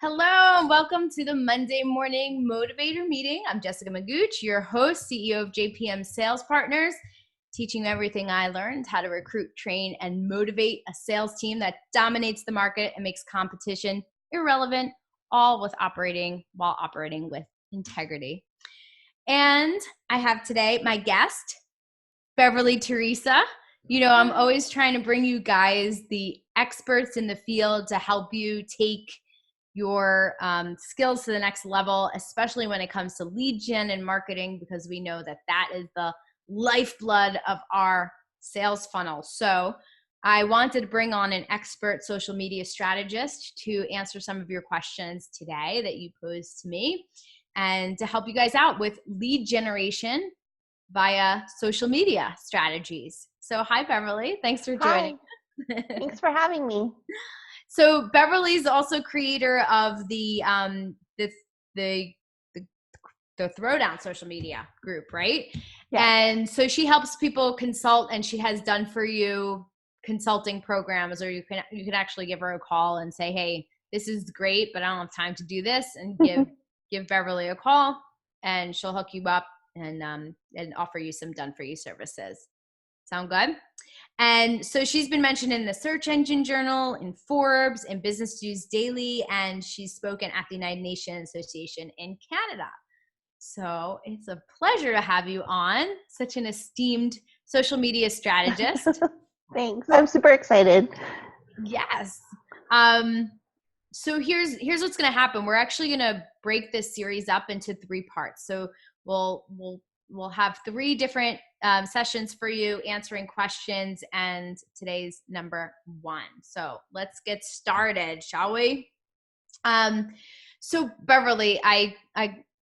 Hello, and welcome to the Monday Morning Motivator Meeting. I'm Jessica Magooch, your host, CEO of JPM Sales Partners, teaching you everything I learned, how to recruit, train, and motivate a sales team that dominates the market and makes competition irrelevant, all while operating with integrity. And I have today my guest, Beverly Teresa. You know, I'm always trying to bring you guys the experts in the field to help you take your skills to the next level, especially when it comes to lead gen and marketing, because we know that that is the lifeblood of our sales funnel. So I wanted to bring on an expert social media strategist to answer some of your questions today that you posed to me and to help you guys out with lead generation via social media strategies. So hi, Beverly. Thanks for joining. Hi. Thanks for having me. So Beverly's also creator of the Throwdown social media group, right? Yeah. And so she helps people consult, and she has done for you consulting programs, or you can actually give her a call and say, hey, this is great, but I don't have time to do this, and give Beverly a call, and she'll hook you up and offer you some done for you services. Sound good? And so she's been mentioned in the Search Engine Journal, in Forbes, in Business News Daily, and she's spoken at the United Nations Association in Canada. So it's a pleasure to have you on, such an esteemed social media strategist. Thanks. I'm super excited. Yes. So here's what's going to happen. We're actually going to break this series up into 3 parts. So we'll have 3 different sessions for you answering questions, and today's number 1. So let's get started, shall we? So Beverly, I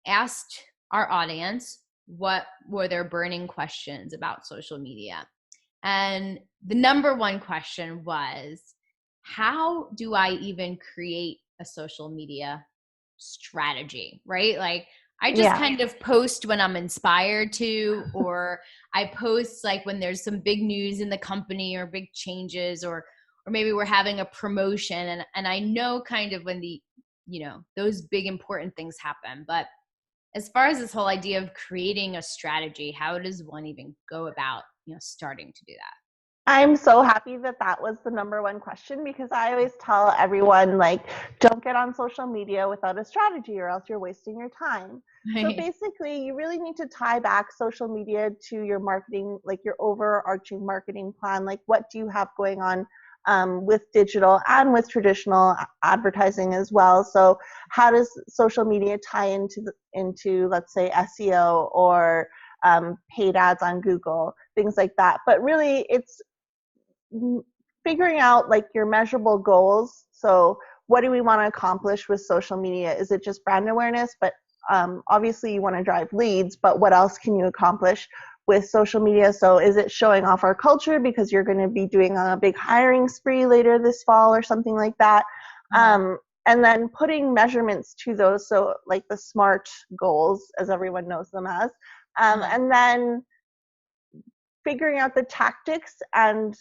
asked our audience what were their burning questions about social media. And the number 1 question was, how do I even create a social media strategy, right? Like, I just kind of post when I'm inspired to, or I post like when there's some big news in the company or big changes, or maybe we're having a promotion, and I know kind of when those big important things happen. But as far as this whole idea of creating a strategy, how does one even go about, starting to do that? I'm so happy that was the number 1 question, because I always tell everyone, like, don't get on social media without a strategy, or else you're wasting your time. Right. So basically, you really need to tie back social media to your marketing, like your overarching marketing plan. Like, what do you have going on with digital and with traditional advertising as well? So how does social media tie into let's say SEO or paid ads on Google, things like that? But really, it's figuring out like your measurable goals. So what do we want to accomplish with social media? Is it just brand awareness? But obviously you want to drive leads, but what else can you accomplish with social media? So is it showing off our culture because you're going to be doing a big hiring spree later this fall or something like that? Mm-hmm. And then putting measurements to those. So like the SMART goals, as everyone knows them as, and then figuring out the tactics and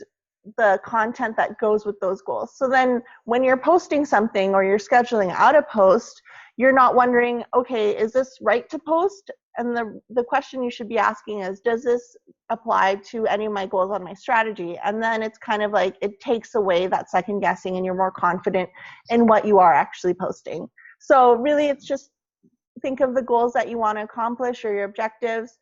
the content that goes with those goals. So then when you're posting something or you're scheduling out a post, you're not wondering, okay, is this right to post? And the question you should be asking is, does this apply to any of my goals on my strategy? And then it's kind of like, it takes away that second guessing, and you're more confident in what you are actually posting. So really, it's just think of the goals that you want to accomplish or your objectives,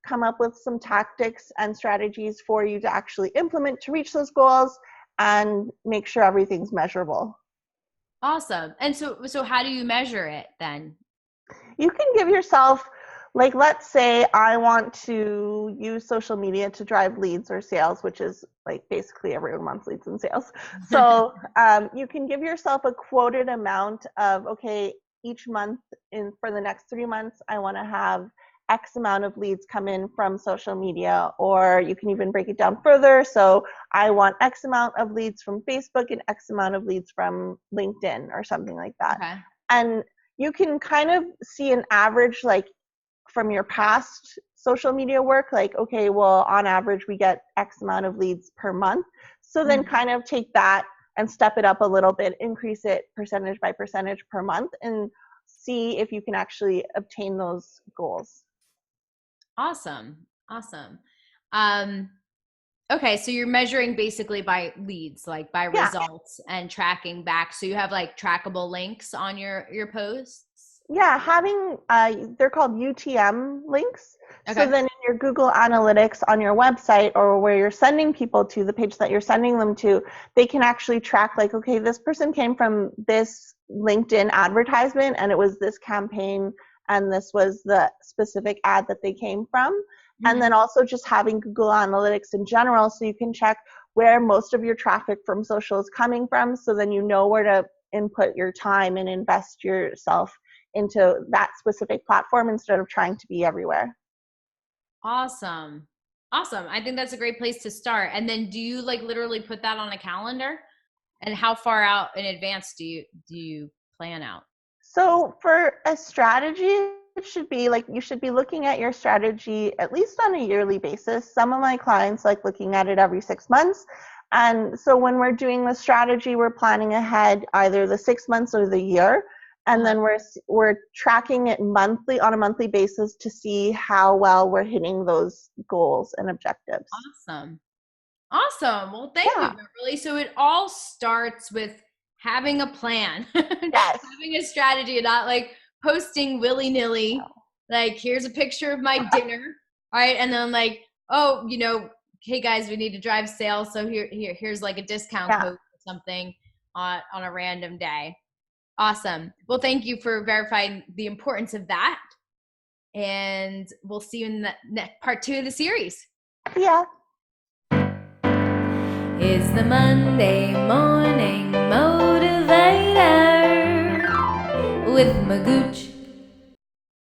come up with some tactics and strategies for you to actually implement to reach those goals, and make sure everything's measurable. Awesome. And so how do you measure it then? You can give yourself, like, let's say I want to use social media to drive leads or sales, which is like basically everyone wants leads and sales. So you can give yourself a quoted amount of, okay, each month for the next 3 months, I want to have X amount of leads come in from social media, or you can even break it down further. So I want X amount of leads from Facebook and X amount of leads from LinkedIn or something like that. Okay. And you can kind of see an average, like from your past social media work, like, okay, well, on average, we get X amount of leads per month. So then kind of take that and step it up a little bit, increase it percentage by percentage per month, and see if you can actually obtain those goals. Awesome. Okay, so you're measuring basically by leads, like by results, and tracking back. So you have like trackable links on your posts? Yeah, having they're called UTM links. Okay. So then in your Google Analytics on your website, or where you're sending people to, the page that you're sending them to, they can actually track like, okay, this person came from this LinkedIn advertisement and it was this campaign and this was the specific ad that they came from. Mm-hmm. And then also just having Google Analytics in general, so you can check where most of your traffic from social is coming from, so then you know where to input your time and invest yourself into that specific platform instead of trying to be everywhere. Awesome. I think that's a great place to start. And then do you like literally put that on a calendar? And how far out in advance do you plan out? So for a strategy, it should be like, you should be looking at your strategy at least on a yearly basis. Some of my clients like looking at it every 6 months. And so when we're doing the strategy, we're planning ahead either the 6 months or the year. And then we're tracking it monthly, on a monthly basis, to see how well we're hitting those goals and objectives. Awesome. Well, thank you, Beverly. So it all starts with having a plan, yes. having a strategy, and not like posting willy-nilly. Like, here's a picture of my dinner, all right? And then like, oh, hey guys, we need to drive sales, so here's like a discount code or something on a random day. Awesome. Well, thank you for verifying the importance of that. And we'll see you in the next part 2 of the series. Yeah. It's the Monday Morning Motivator with Magooch.